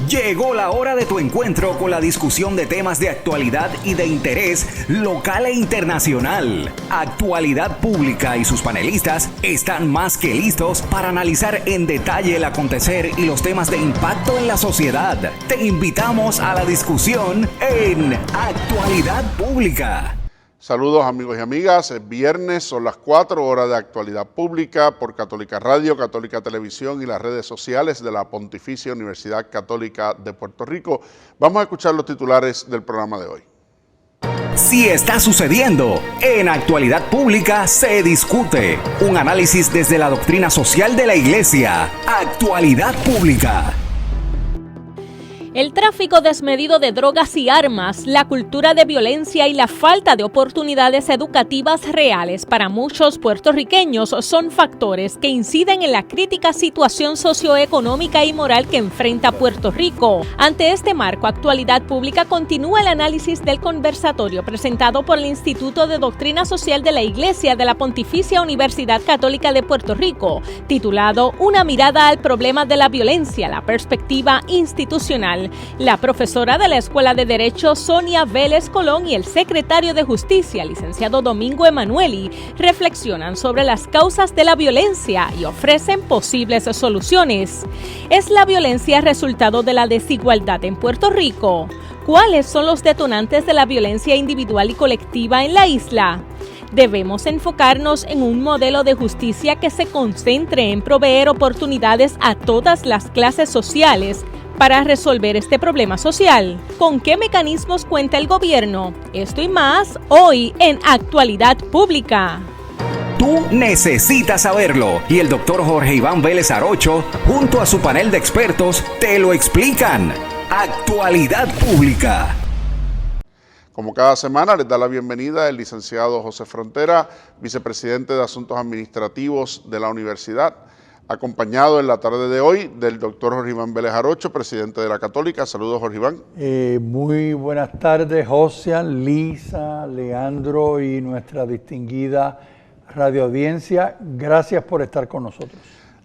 Llegó la hora de tu encuentro con la discusión de temas de actualidad y de interés local e internacional. Actualidad Pública y sus panelistas están más que listos para analizar en detalle el acontecer y los temas de impacto en la sociedad. Te invitamos a la discusión en Actualidad Pública. Saludos amigos y amigas, es viernes, son las 4 horas de Actualidad Pública por Católica Radio, Católica Televisión y las redes sociales de la Pontificia Universidad Católica de Puerto Rico. Vamos a escuchar los titulares del programa de hoy. Si está sucediendo, en Actualidad Pública se discute. Un análisis desde la doctrina social de la Iglesia. Actualidad Pública. El tráfico desmedido de drogas y armas, la cultura de violencia y la falta de oportunidades educativas reales para muchos puertorriqueños son factores que inciden en la crítica situación socioeconómica y moral que enfrenta Puerto Rico. Ante este marco, Actualidad Pública continúa el análisis del conversatorio presentado por el Instituto de Doctrina Social de la Iglesia de la Pontificia Universidad Católica de Puerto Rico, titulado Una mirada al problema de la violencia, la perspectiva institucional. La profesora de la Escuela de Derecho, Sonia Vélez Colón, y el secretario de Justicia, licenciado Domingo Emanueli, reflexionan sobre las causas de la violencia y ofrecen posibles soluciones. ¿Es la violencia resultado de la desigualdad en Puerto Rico? ¿Cuáles son los detonantes de la violencia individual y colectiva en la isla? Debemos enfocarnos en un modelo de justicia que se concentre en proveer oportunidades a todas las clases sociales para resolver este problema social. ¿Con qué mecanismos cuenta el gobierno? Esto y más hoy en Actualidad Pública. Tú necesitas saberlo y el doctor Jorge Iván Vélez Arocho, junto a su panel de expertos, te lo explican. Actualidad Pública. Como cada semana, les da la bienvenida el licenciado José Frontera, vicepresidente de Asuntos Administrativos de la Universidad, acompañado en la tarde de hoy del doctor Jorge Iván Vélez Arocho, presidente de la Católica. Saludos, Jorge Iván. Muy buenas tardes, Josian, Lisa, Leandro y nuestra distinguida radioaudiencia. Gracias por estar con nosotros.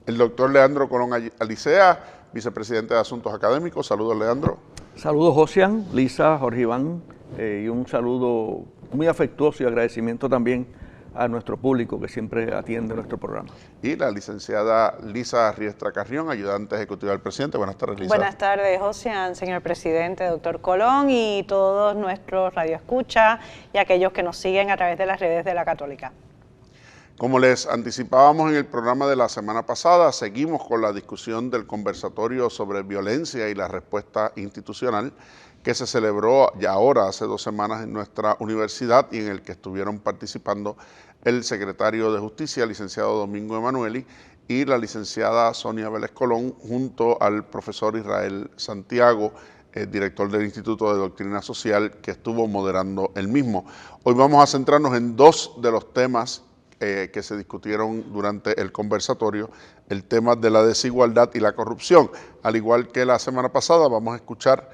El doctor Leandro Colón Alicea, vicepresidente de Asuntos Académicos. Saludos, Leandro. Saludos, Josian, Lisa, Jorge Iván, y un saludo muy afectuoso y agradecimiento también a nuestro público que siempre atiende nuestro programa. Y la licenciada Lisa Riestra Carrión, ayudante ejecutiva del presidente. Buenas tardes, Lisa. Buenas tardes, Josian, señor presidente, doctor Colón y todos nuestros radioescuchas y aquellos que nos siguen a través de las redes de la Católica. Como les anticipábamos en el programa de la semana pasada, seguimos con la discusión del conversatorio sobre violencia y la respuesta institucional que se celebró ya ahora hace 2 semanas en nuestra universidad y en el que estuvieron participando el secretario de Justicia, licenciado Domingo Emanueli, y la licenciada Sonia Vélez Colón, junto al profesor Israel Santiago, director del Instituto de Doctrina Social, que estuvo moderando el mismo. Hoy vamos a centrarnos en 2 de los temas que se discutieron durante el conversatorio, el tema de la desigualdad y la corrupción. Al igual que la semana pasada, vamos a escuchar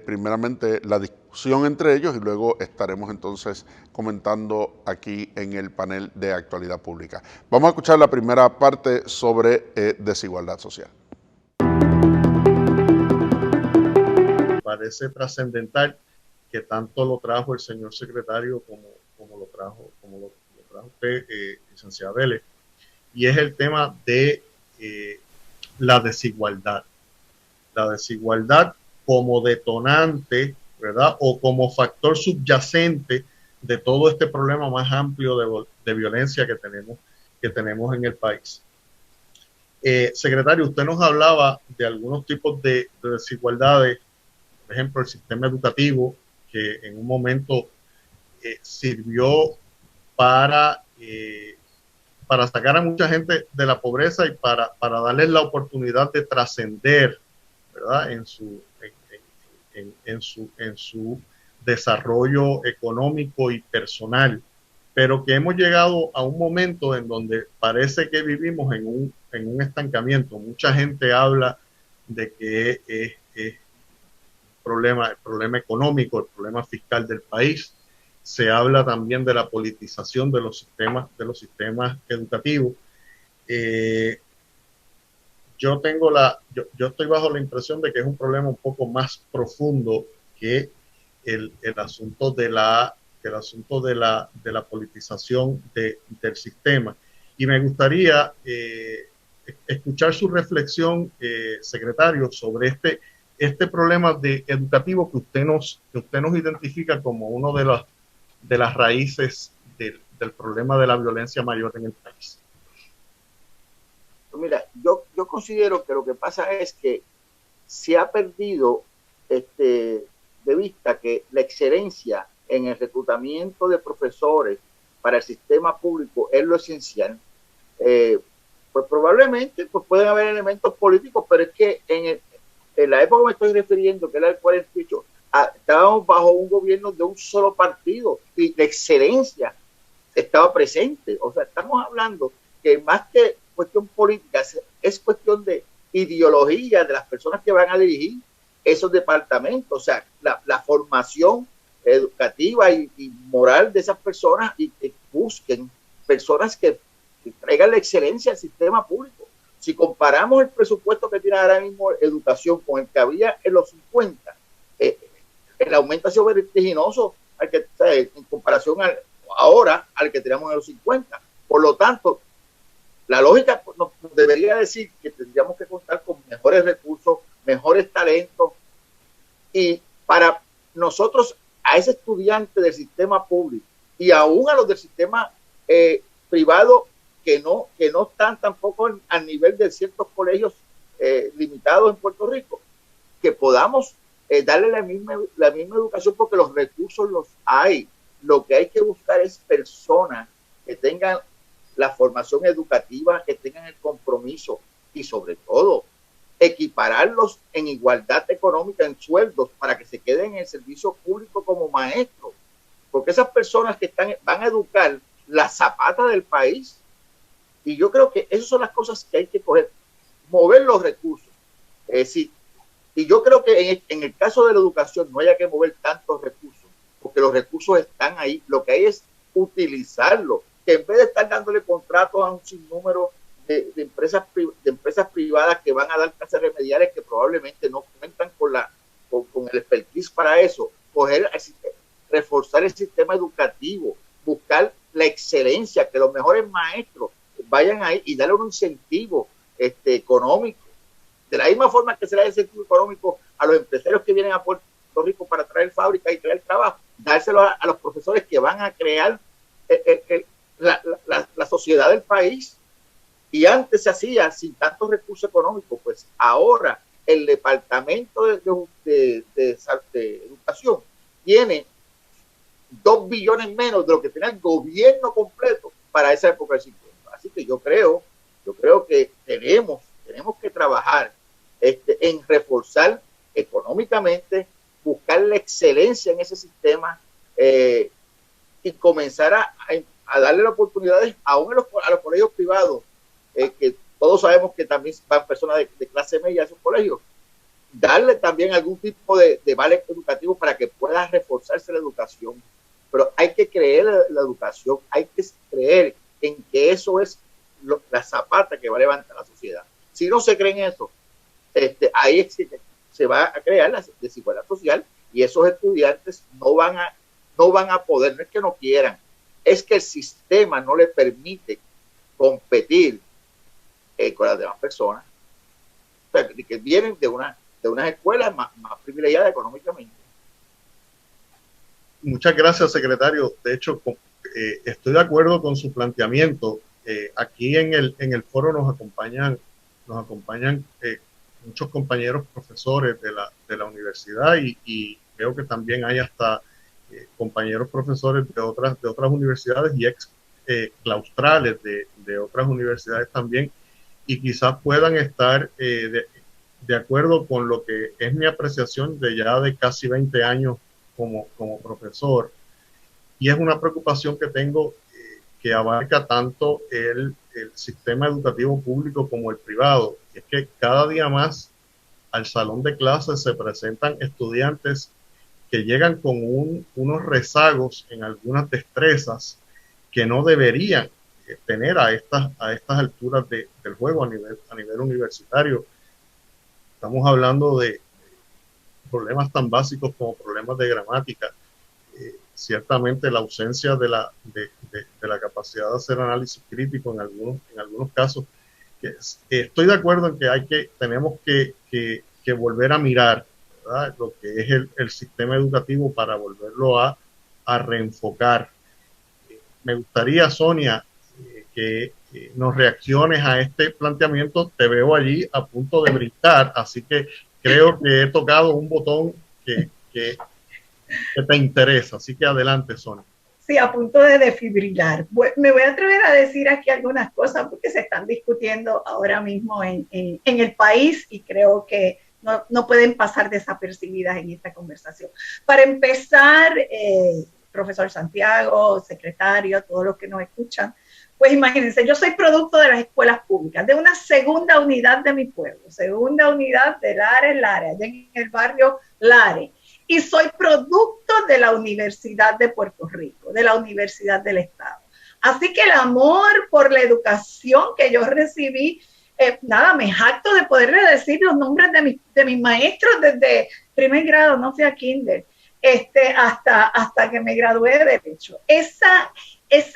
primeramente la discusión entre ellos y luego estaremos entonces comentando aquí en el panel de Actualidad Pública. Vamos a escuchar la primera parte sobre desigualdad social. Parece trascendental que tanto lo trajo el señor secretario como lo trajo usted, licenciada Vélez, y es el tema de la desigualdad. La desigualdad como detonante, ¿verdad? O como factor subyacente de todo este problema más amplio de violencia que tenemos en el país. Secretario, usted nos hablaba de algunos tipos de desigualdades, por ejemplo, el sistema educativo, que en un momento sirvió para sacar a mucha gente de la pobreza y para darles la oportunidad de trascender, ¿verdad? En su desarrollo económico y personal, pero que hemos llegado a un momento en donde parece que vivimos en un estancamiento. Mucha gente habla de que es el problema económico, el problema fiscal del país. Se habla también de la politización de los sistemas educativos. yo estoy bajo la impresión de que es un problema un poco más profundo que el asunto de la politización del sistema. Y me gustaría escuchar su reflexión, secretario, sobre este problema educativo que usted nos identifica como uno de las raíces del problema de la violencia mayor en el país. Mira, yo considero que lo que pasa es que se ha perdido de vista que la excelencia en el reclutamiento de profesores para el sistema público es lo esencial. Pues probablemente pues pueden haber elementos políticos, pero es que en la época que me estoy refiriendo, que era el 48, estábamos bajo un gobierno de un solo partido y la excelencia estaba presente. O sea, estamos hablando que más que cuestión política, es cuestión de ideología de las personas que van a dirigir esos departamentos, o sea, la formación educativa y moral de esas personas, y que busquen personas que traigan la excelencia al sistema público. Si comparamos el presupuesto que tiene ahora mismo educación con el que había en los 50, el aumento ha sido vertiginoso en comparación ahora al que tenemos en los 50. Por lo tanto, la lógica nos debería decir que tendríamos que contar con mejores recursos, mejores talentos, y para nosotros, a ese estudiante del sistema público y aún a los del sistema privado que no están tampoco al nivel de ciertos colegios limitados en Puerto Rico, que podamos darle la misma educación, porque los recursos los hay. Lo que hay que buscar es personas que tengan la formación educativa, que tengan el compromiso y sobre todo equipararlos en igualdad económica en sueldos para que se queden en el servicio público como maestros, porque esas personas que van a educar la zapata del país. Y yo creo que esas son las cosas que hay que coger, mover los recursos. Sí. Y yo creo que en el caso de la educación no haya que mover tantos recursos, porque los recursos están ahí. Lo que hay es utilizarlos, que en vez de estar dándole contratos a un sinnúmero de empresas privadas que van a dar clases remediales que probablemente no cuentan con el expertise para eso, reforzar el sistema educativo, buscar la excelencia, que los mejores maestros vayan ahí y darle un incentivo económico. De la misma forma que se le da incentivo económico a los empresarios que vienen a Puerto Rico para traer fábricas y traer trabajo, dárselo a los profesores que van a crear la sociedad del país. Y antes se hacía sin tantos recursos económicos, pues ahora el Departamento de Educación tiene 2 billones menos de lo que tenía el gobierno completo para esa época del 50. Así que yo creo que tenemos que trabajar en reforzar económicamente, buscar la excelencia en ese sistema y comenzar a darle oportunidades aún a los colegios privados, que todos sabemos que también van personas de clase media a esos colegios, darle también algún tipo de vale educativo para que pueda reforzarse la educación. Pero hay que creer en la educación, hay que creer en que eso es la zapata que va a levantar la sociedad. Si no se cree en eso, ahí se va a crear la desigualdad social, y esos estudiantes no van a poder, no es que no quieran, es que el sistema no le permite competir con las demás personas, o sea, que vienen de unas escuelas más privilegiadas económicamente. Muchas gracias, secretario. De hecho, estoy de acuerdo con su planteamiento. Aquí en el foro nos acompañan muchos compañeros profesores de la universidad, y creo que también hay hasta compañeros profesores de otras universidades y ex claustrales de otras universidades también, y quizás puedan estar de acuerdo con lo que es mi apreciación de casi 20 años como profesor. Y es una preocupación que tengo, que abarca tanto el sistema educativo público como el privado. Es que cada día más al salón de clases se presentan estudiantes que llegan con unos rezagos en algunas destrezas que no deberían tener a estas alturas del juego a nivel universitario. Estamos hablando de problemas tan básicos como problemas de gramática. Ciertamente la ausencia de la capacidad de hacer análisis crítico en algunos casos. Estoy de acuerdo en que tenemos que volver a mirar, ¿verdad?, lo que es el sistema educativo para volverlo a reenfocar. Me gustaría, Sonia, que nos reacciones a este planteamiento. Te veo allí a punto de brincar, así que creo que he tocado un botón que te interesa, así que adelante, Sonia. Sí, a punto de desfibrilar. Me voy a atrever a decir aquí algunas cosas porque se están discutiendo ahora mismo en el país y creo que no pueden pasar desapercibidas en esta conversación. Para empezar, profesor Santiago, secretario, todos los que nos escuchan, pues imagínense, yo soy producto de las escuelas públicas, de una segunda unidad de mi pueblo, segunda unidad de Lares, allá en el barrio Lares. Y soy producto de la Universidad de Puerto Rico, de la Universidad del Estado. Así que el amor por la educación que yo recibí, me jacto de poderle decir los nombres de mis maestros desde primer grado, no fui a kinder, hasta que me gradué de Derecho. Esa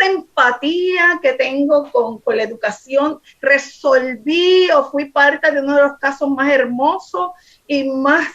empatía que tengo con la educación, resolví o fui parte de uno de los casos más hermosos y más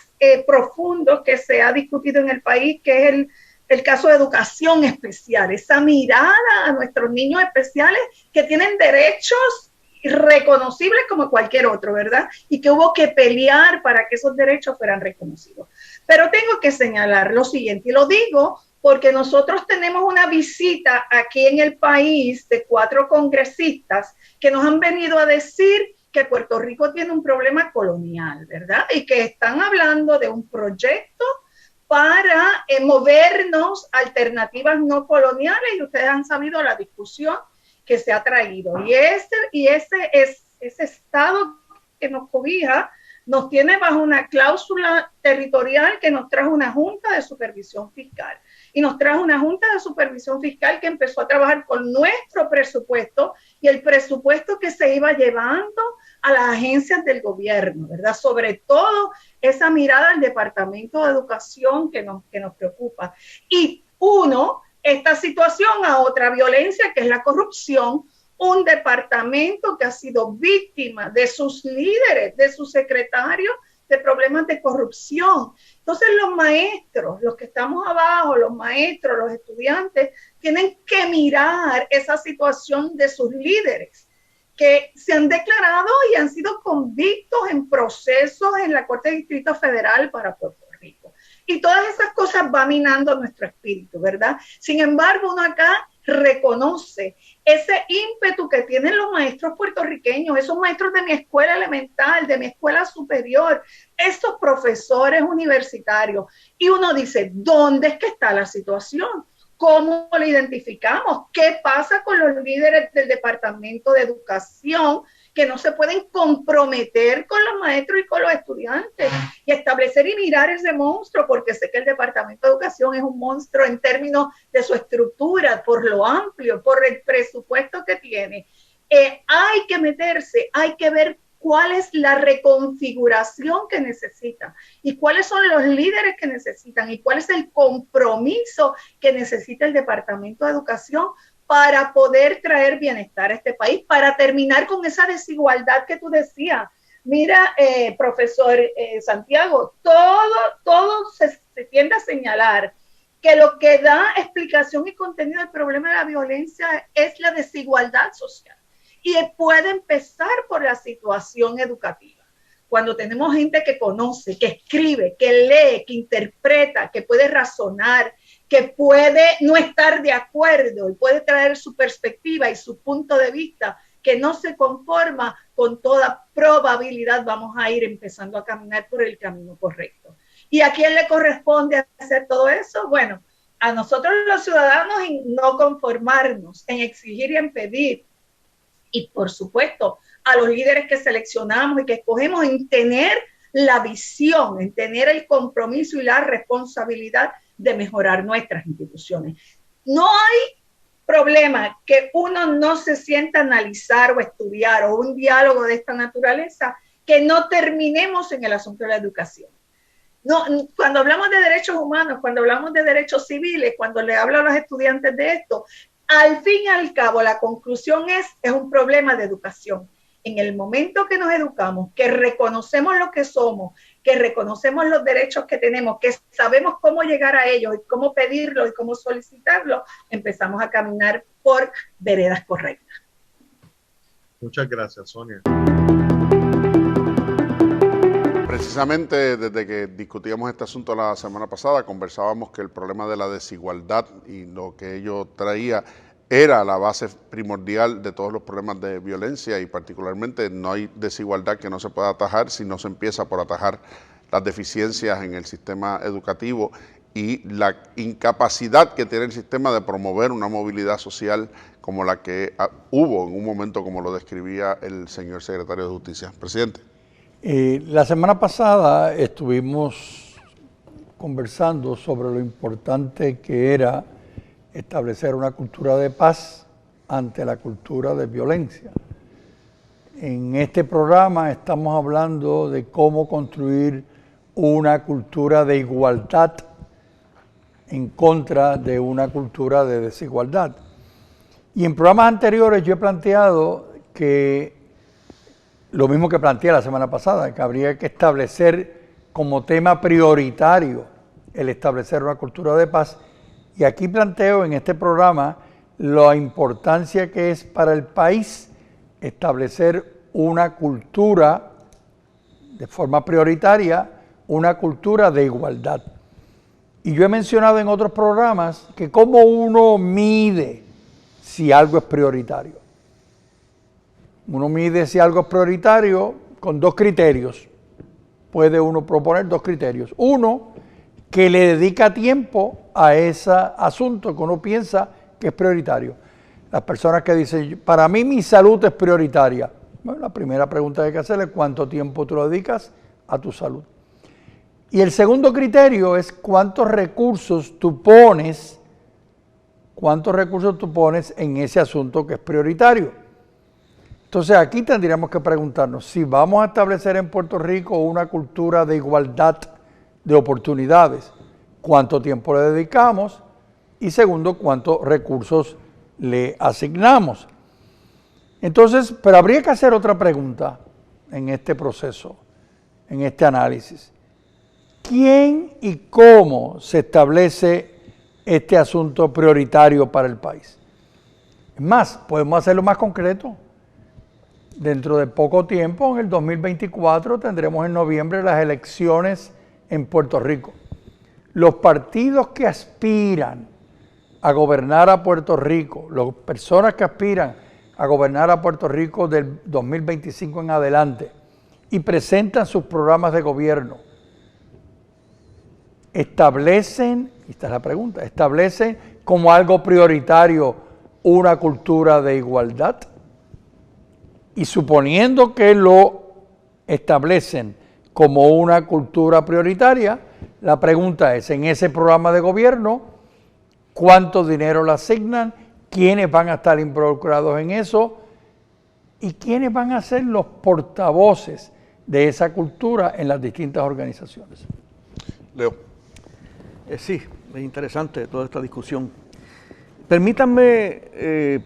profundo que se ha discutido en el país, que es el caso de educación especial, esa mirada a nuestros niños especiales que tienen derechos reconocibles como cualquier otro, ¿verdad? Y que hubo que pelear para que esos derechos fueran reconocidos. Pero tengo que señalar lo siguiente, y lo digo porque nosotros tenemos una visita aquí en el país de 4 congresistas que nos han venido a decir que Puerto Rico tiene un problema colonial, ¿verdad? Y que están hablando de un proyecto para movernos a alternativas no coloniales, y ustedes han sabido la discusión que se ha traído. Y ese estado que nos cobija nos tiene bajo una cláusula territorial que nos trajo una Junta de Supervisión Fiscal. Y nos trajo una Junta de Supervisión Fiscal que empezó a trabajar con nuestro presupuesto y el presupuesto que se iba llevando a las agencias del gobierno, ¿verdad? Sobre todo esa mirada al Departamento de Educación que nos preocupa. Y esta situación a otra violencia que es la corrupción, un departamento que ha sido víctima de sus líderes, de sus secretarios, de problemas de corrupción. Entonces los maestros, los que estamos abajo, los maestros, los estudiantes, tienen que mirar esa situación de sus líderes que se han declarado y han sido convictos en procesos en la Corte de Distrito Federal para Puerto Rico. Y todas esas cosas van minando nuestro espíritu, ¿verdad? Sin embargo, uno acá reconoce ese ímpetu que tienen los maestros puertorriqueños, esos maestros de mi escuela elemental, de mi escuela superior, esos profesores universitarios. Y uno dice, ¿dónde es que está la situación? ¿Cómo lo identificamos? ¿Qué pasa con los líderes del Departamento de Educación que no se pueden comprometer con los maestros y con los estudiantes y establecer y mirar ese monstruo? Porque sé que el Departamento de Educación es un monstruo en términos de su estructura, por lo amplio, por el presupuesto que tiene. Hay que meterse, hay que ver cuál es la reconfiguración que necesitan y cuáles son los líderes que necesitan y cuál es el compromiso que necesita el Departamento de Educación para poder traer bienestar a este país, para terminar con esa desigualdad que tú decías. Mira, profesor Santiago, todo se tiende a señalar que lo que da explicación y contenido al problema de la violencia es la desigualdad social. Y puede empezar por la situación educativa. Cuando tenemos gente que conoce, que escribe, que lee, que interpreta, que puede razonar, que puede no estar de acuerdo y puede traer su perspectiva y su punto de vista, que no se conforma, con toda probabilidad vamos a ir empezando a caminar por el camino correcto. ¿Y a quién le corresponde hacer todo eso? Bueno, a nosotros los ciudadanos en no conformarnos, en exigir y en pedir. Y por supuesto, a los líderes que seleccionamos y que escogemos, en tener la visión, en tener el compromiso y la responsabilidad de mejorar nuestras instituciones. No hay problema que uno no se sienta a analizar o estudiar o un diálogo de esta naturaleza, que no terminemos en el asunto de la educación. No, cuando hablamos de derechos humanos, cuando hablamos de derechos civiles, cuando le hablo a los estudiantes de esto, al fin y al cabo la conclusión es un problema de educación. En el momento que nos educamos, que reconocemos lo que somos, que reconocemos los derechos que tenemos, que sabemos cómo llegar a ellos y cómo pedirlos y cómo solicitarlos, empezamos a caminar por veredas correctas. Muchas gracias, Sonia. Precisamente desde que discutíamos este asunto la semana pasada, conversábamos que el problema de la desigualdad y lo que ello traía era la base primordial de todos los problemas de violencia, y particularmente no hay desigualdad que no se pueda atajar si no se empieza por atajar las deficiencias en el sistema educativo y la incapacidad que tiene el sistema de promover una movilidad social como la que hubo en un momento, como lo describía el señor secretario de Justicia. Presidente. La semana pasada estuvimos conversando sobre lo importante que era establecer una cultura de paz ante la cultura de violencia. En este programa estamos hablando de cómo construir una cultura de igualdad en contra de una cultura de desigualdad. Y en programas anteriores yo he planteado que lo mismo que planteé la semana pasada, que habría que establecer como tema prioritario el establecer una cultura de paz. Y aquí planteo en este programa la importancia que es para el país establecer una cultura de forma prioritaria, una cultura de igualdad. Y yo he mencionado en otros programas que cómo uno mide si algo es prioritario. Uno mide si algo es prioritario con dos criterios. Puede uno proponer dos criterios. Uno, que le dedica tiempo a ese asunto que uno piensa que es prioritario. Las personas que dicen, para mí mi salud es prioritaria. Bueno, la primera pregunta que hay que hacerle es cuánto tiempo tú lo dedicas a tu salud. Y el segundo criterio es cuántos recursos tú pones en ese asunto que es prioritario. Entonces aquí tendríamos que preguntarnos si vamos a establecer en Puerto Rico una cultura de igualdad de oportunidades, cuánto tiempo le dedicamos y segundo, cuántos recursos le asignamos. Entonces, pero habría que hacer otra pregunta en este proceso, en este análisis. ¿Quién y cómo se establece este asunto prioritario para el país? Es más, podemos hacerlo más concreto. Dentro de poco tiempo, en el 2024, tendremos en noviembre las elecciones en Puerto Rico. Los partidos que aspiran a gobernar a Puerto Rico, las personas que aspiran a gobernar a Puerto Rico del 2025 en adelante y presentan sus programas de gobierno, establecen, y esta es la pregunta, establecen como algo prioritario una cultura de igualdad. Y suponiendo que lo establecen como una cultura prioritaria, la pregunta es, en ese programa de gobierno, ¿cuánto dinero le asignan? ¿Quiénes van a estar involucrados en eso? ¿Y quiénes van a ser los portavoces de esa cultura en las distintas organizaciones? Leo. Sí, es interesante toda esta discusión. Permítanme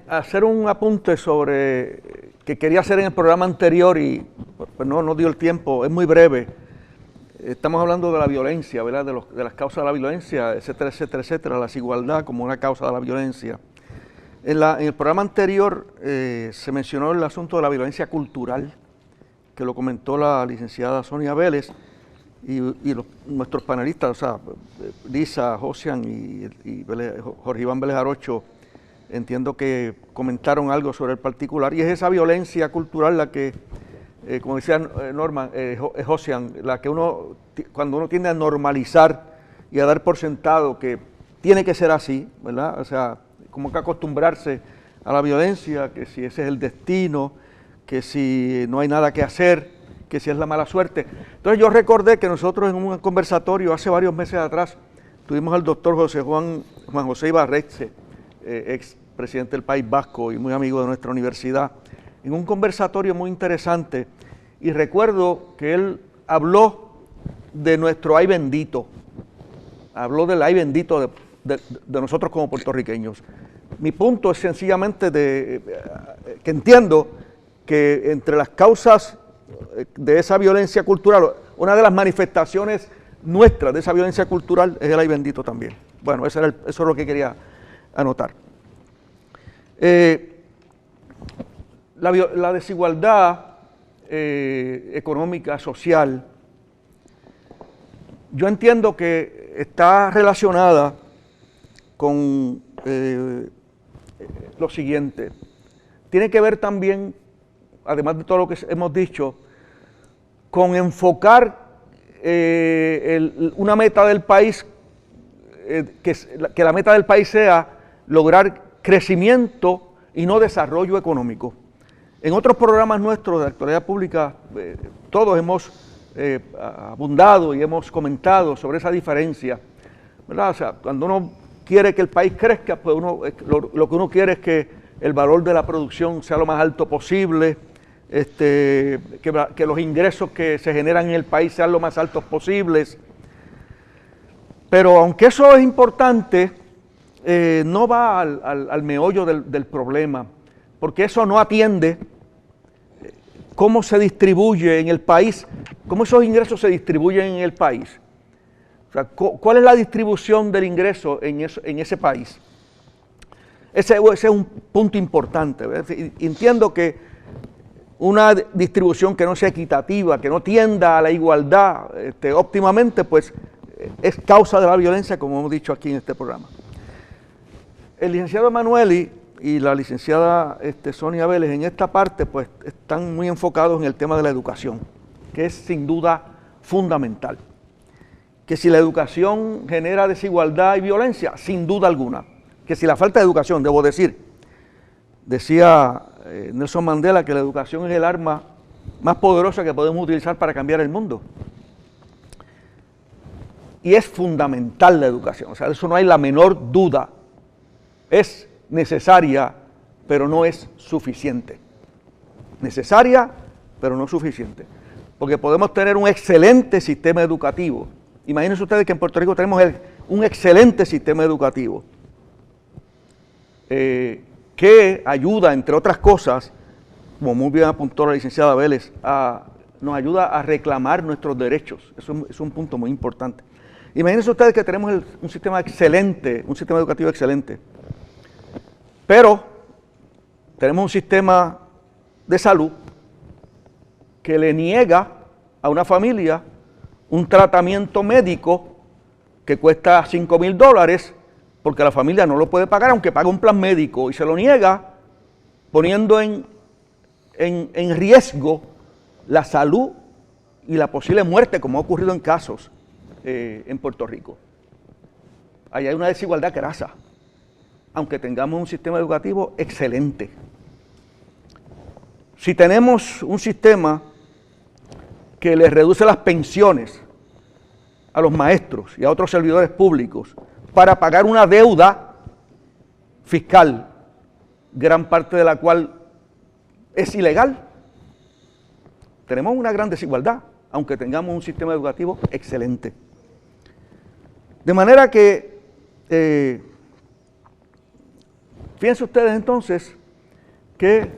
hacer un apunte sobre que quería hacer en el programa anterior y pues no dio el tiempo, es muy breve. Estamos hablando de la violencia, ¿verdad? De las causas de la violencia, etcétera, etcétera, etcétera, la desigualdad como una causa de la violencia. En el programa anterior se mencionó el asunto de la violencia cultural, que lo comentó la licenciada Sonia Vélez y nuestros panelistas, o sea, Lisa, Josian y Jorge Iván Vélez Arocho, entiendo que comentaron algo sobre el particular, y es esa violencia cultural la que, como decía Norman, Josian, la que cuando uno tiende a normalizar y a dar por sentado que tiene que ser así, ¿verdad? O sea, como que acostumbrarse a la violencia, que si ese es el destino, que si no hay nada que hacer, que si es la mala suerte. Entonces yo recordé que nosotros en un conversatorio hace varios meses atrás tuvimos al doctor Juan José Ibarretxe, ex presidente del País Vasco y muy amigo de nuestra universidad, en un conversatorio muy interesante, y recuerdo que él habló de nuestro ay bendito, habló del ay bendito de nosotros como puertorriqueños. Mi punto es sencillamente que entiendo que entre las causas de esa violencia cultural, una de las manifestaciones nuestras de esa violencia cultural es el ay bendito también. Bueno, eso es lo que quería anotar. La desigualdad económica, social, yo entiendo que está relacionada con lo siguiente. Tiene que ver también, además de todo lo que hemos dicho, con enfocar una meta del país, que la meta del país sea lograr crecimiento y no desarrollo económico. En otros programas nuestros de actualidad pública, todos hemos abundado y hemos comentado sobre esa diferencia, ¿verdad? O sea, cuando uno quiere que el país crezca, pues lo que uno quiere es que el valor de la producción sea lo más alto posible, que los ingresos que se generan en el país sean lo más altos posibles. Pero aunque eso es importante, no va al meollo del problema, porque eso no atiende cómo se distribuye en el país, cómo esos ingresos se distribuyen en el país. O sea, ¿cuál es la distribución del ingreso en ese país? Ese es un punto importante, ¿verdad? Entiendo que una distribución que no sea equitativa, que no tienda a la igualdad óptimamente, pues es causa de la violencia, como hemos dicho aquí en este programa. El licenciado Emanueli y la licenciada Sonia Vélez en esta parte pues están muy enfocados en el tema de la educación, que es sin duda fundamental. Que si la educación genera desigualdad y violencia, sin duda alguna. Que si la falta de educación, debo decir, decía Nelson Mandela que la educación es el arma más poderosa que podemos utilizar para cambiar el mundo. Y es fundamental la educación, o sea, de eso no hay la menor duda. Es necesaria, pero no es suficiente. Necesaria, pero no suficiente. Porque podemos tener un excelente sistema educativo. Imagínense ustedes que en Puerto Rico tenemos un excelente sistema educativo que ayuda, entre otras cosas, como muy bien apuntó la licenciada Vélez, nos ayuda a reclamar nuestros derechos. Eso es un punto muy importante. Imagínense ustedes que tenemos un sistema excelente, un sistema educativo excelente, pero tenemos un sistema de salud que le niega a una familia un tratamiento médico que cuesta $5,000 porque la familia no lo puede pagar, aunque paga un plan médico, y se lo niega poniendo en riesgo la salud y la posible muerte, como ha ocurrido en casos en Puerto Rico. Ahí hay una desigualdad grasa, aunque tengamos un sistema educativo excelente. Si tenemos un sistema que le reduce las pensiones a los maestros y a otros servidores públicos para pagar una deuda fiscal, gran parte de la cual es ilegal, tenemos una gran desigualdad, aunque tengamos un sistema educativo excelente. De manera que, fíjense ustedes entonces que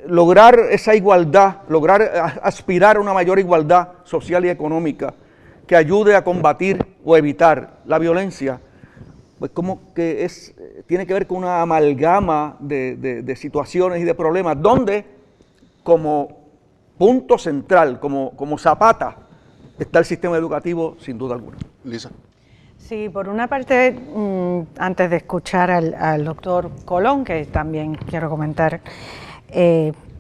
lograr esa igualdad, lograr aspirar a una mayor igualdad social y económica que ayude a combatir o evitar la violencia, pues como que tiene que ver con una amalgama de situaciones y de problemas, donde como punto central, como zapata, está el sistema educativo sin duda alguna. Lisa. Sí, por una parte, antes de escuchar al doctor Colón, que también quiero comentar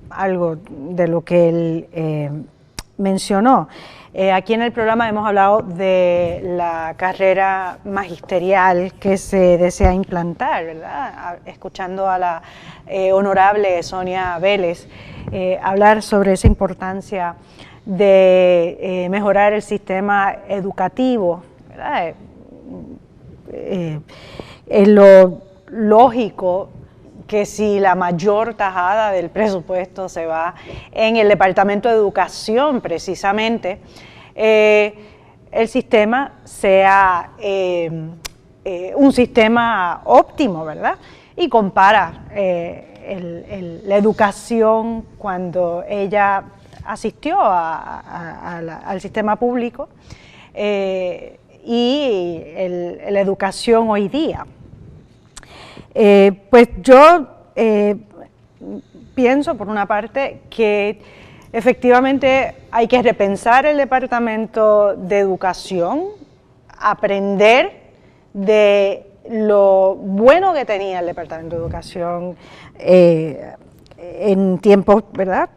algo de lo que él mencionó. Aquí en el programa hemos hablado de la carrera magisterial que se desea implantar, ¿verdad? Escuchando a la honorable Sonia Vélez hablar sobre esa importancia de mejorar el sistema educativo, ¿verdad? En lo lógico que si la mayor tajada del presupuesto se va en el Departamento de Educación, precisamente, el sistema sea un sistema óptimo, ¿verdad? Y compara la educación cuando ella asistió al sistema público y la educación hoy día. Pues yo pienso, por una parte, que efectivamente hay que repensar el Departamento de Educación, aprender de lo bueno que tenía el Departamento de Educación en tiempos, ¿verdad?,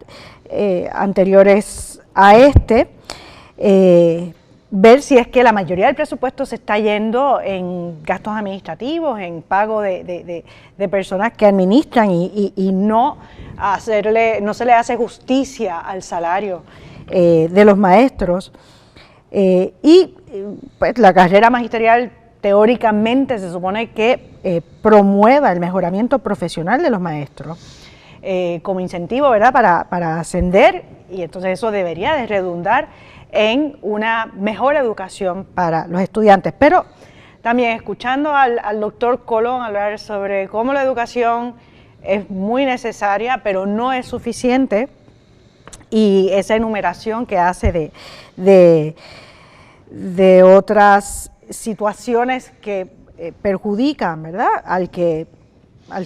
anteriores a este, ver si es que la mayoría del presupuesto se está yendo en gastos administrativos, en pago de personas que administran y no se le hace justicia al salario de los maestros. Pues la carrera magisterial teóricamente se supone que promueva el mejoramiento profesional de los maestros como incentivo, ¿verdad?, para ascender, y entonces eso debería de redundar en una mejor educación para los estudiantes. Pero también escuchando al doctor Colón hablar sobre cómo la educación es muy necesaria, pero no es suficiente, y esa enumeración que hace de otras situaciones que perjudican, ¿verdad?, al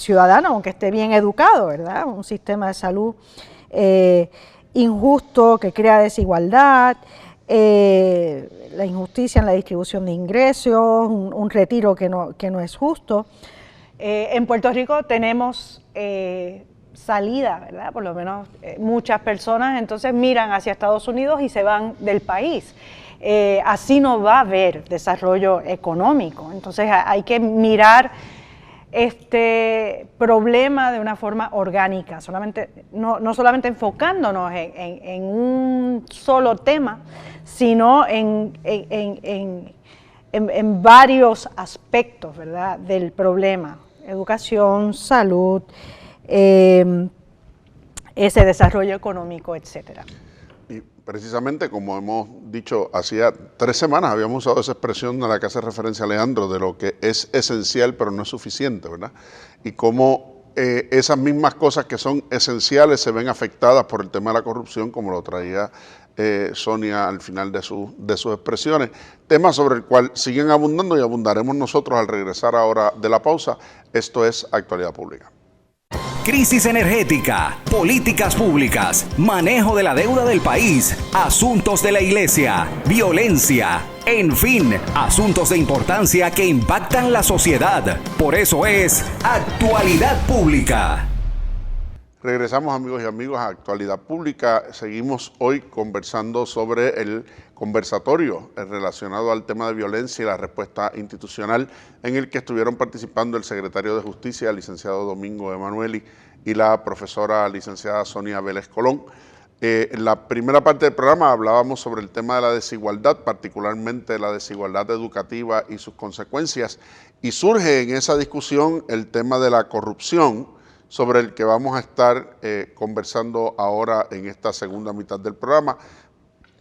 ciudadano, aunque esté bien educado, ¿verdad?, un sistema de salud injusto, que crea desigualdad, la injusticia en la distribución de ingresos, un retiro que no es justo. En Puerto Rico tenemos salida, ¿verdad? Por lo menos muchas personas entonces miran hacia Estados Unidos y se van del país. Así no va a haber desarrollo económico. Entonces hay que mirar este problema de una forma orgánica, no solamente enfocándonos en un solo tema, sino en varios aspectos, ¿verdad?, del problema: educación, salud, ese desarrollo económico, etcétera. Y precisamente, como hemos dicho, hacía 3 semanas habíamos usado esa expresión a la que hace referencia Leandro, de lo que es esencial pero no es suficiente, ¿verdad? Y cómo esas mismas cosas que son esenciales se ven afectadas por el tema de la corrupción, como lo traía Sonia al final de sus expresiones, tema sobre el cual siguen abundando y abundaremos nosotros al regresar ahora de la pausa. Esto es Actualidad Pública. Crisis energética, políticas públicas, manejo de la deuda del país, asuntos de la iglesia, violencia, en fin, asuntos de importancia que impactan la sociedad. Por eso es Actualidad Pública. Regresamos, amigos y amigas, a Actualidad Pública. Seguimos hoy conversando sobre el conversatorio relacionado al tema de violencia y la respuesta institucional, en el que estuvieron participando el secretario de Justicia, el licenciado Domingo Emanueli, y la profesora licenciada Sonia Vélez Colón. En la primera parte del programa hablábamos sobre el tema de la desigualdad, particularmente la desigualdad educativa y sus consecuencias, y surge en esa discusión el tema de la corrupción, sobre el que vamos a estar conversando ahora en esta segunda mitad del programa.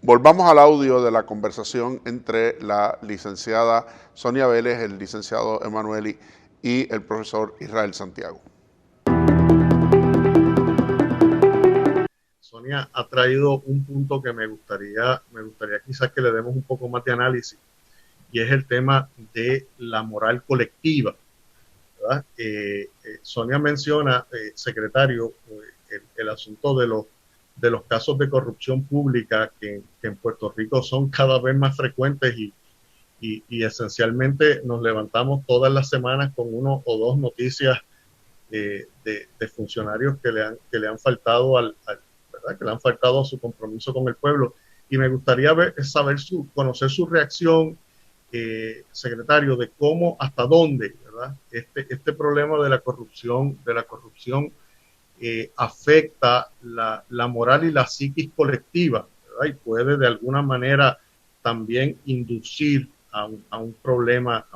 Volvamos al audio de la conversación entre la licenciada Sonia Vélez, el licenciado Emanueli y el profesor Israel Santiago. Sonia ha traído un punto que me gustaría quizás que le demos un poco más de análisis, y es el tema de la moral colectiva. Sonia menciona, secretario, el asunto de los casos de corrupción pública que en Puerto Rico son cada vez más frecuentes y esencialmente nos levantamos todas las semanas con 1 o 2 noticias de funcionarios que le han faltado ¿verdad?, que le han faltado a su compromiso con el pueblo. Y me gustaría conocer su reacción, secretario, de cómo, hasta dónde, ¿verdad?, este problema de la corrupción afecta la moral y la psiquis colectiva, ¿verdad?, y puede de alguna manera también inducir a un problema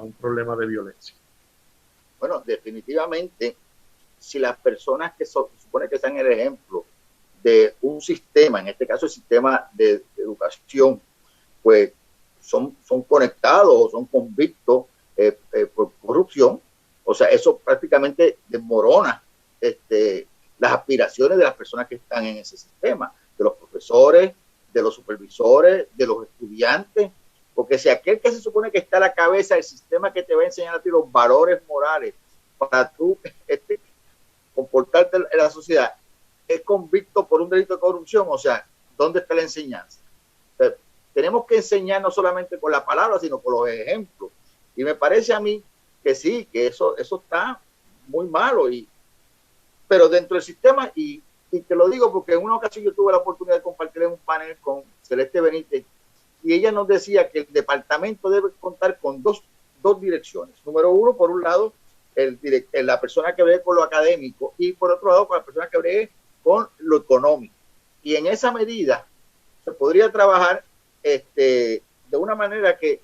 de violencia. Bueno, definitivamente, si las personas que se supone que sean el ejemplo de un sistema, en este caso el sistema de educación, pues son conectados o son convictos por corrupción, o sea, eso prácticamente desmorona las aspiraciones de las personas que están en ese sistema, de los profesores, de los supervisores, de los estudiantes, porque si aquel que se supone que está a la cabeza del sistema que te va a enseñar a ti los valores morales para tú comportarte en la sociedad, es convicto por un delito de corrupción, o sea, ¿dónde está la enseñanza? Entonces, tenemos que enseñar no solamente con la palabra, sino con los ejemplos. Y me parece a mí que sí, que eso está muy malo, pero dentro del sistema, y te lo digo porque en una ocasión yo tuve la oportunidad de compartir en un panel con Celeste Benítez, y ella nos decía que el departamento debe contar con dos direcciones. Número uno, por un lado, la persona que ve con lo académico, y por otro lado, con la persona que ve con lo económico. Y en esa medida se podría trabajar de una manera que